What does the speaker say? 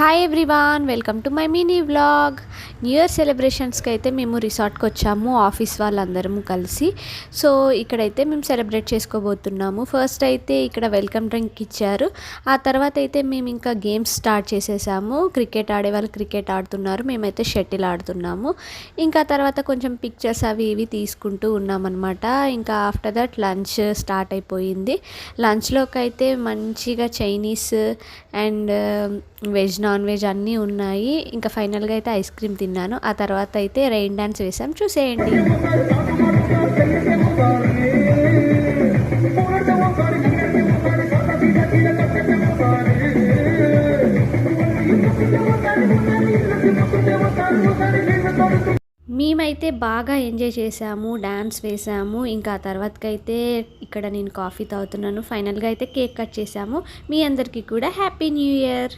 Hi everyone, welcome to my mini vlog. New year సెలబ్రేషన్స్కి అయితే మేము రిసార్ట్కి వచ్చాము, ఆఫీస్ వాళ్ళందరము కలిసి. సో ఇక్కడైతే మేము సెలబ్రేట్ చేసుకోబోతున్నాము. ఫస్ట్ అయితే ఇక్కడ వెల్కమ్ డ్రింక్ ఇచ్చారు. ఆ తర్వాత అయితే మేము ఇంకా గేమ్స్ స్టార్ట్ చేసేసాము. క్రికెట్ ఆడే వాళ్ళు క్రికెట్ ఆడుతున్నారు, మేమైతే షటిల్ ఆడుతున్నాము. ఇంకా తర్వాత కొంచెం పిక్చర్స్ అవి ఇవి తీసుకుంటూ ఉన్నామన్నమాట. ఇంకా ఆఫ్టర్ దట్ లంచ్ స్టార్ట్ అయిపోయింది. లంచ్లోకి అయితే మంచిగా Chinese and veg non veg అన్నీ ఉన్నాయి. ఇంకా ఫైనల్గా అయితే ఐస్ క్రీమ్ తిన్నాను. ఆ తర్వాత అయితే రెయిన్ డాన్స్ వేసాం, చూసేయండి. మేమైతే బాగా ఎంజాయ్ చేసాము, డ్యాన్స్ వేసాము. ఇంకా ఆ తర్వాతకైతే ఇక్కడ నేను కాఫీ తాగుతున్నాను. ఫైనల్గా అయితే కేక్ కట్ చేసాము. మీ అందరికీ కూడా హ్యాపీ న్యూ ఇయర్.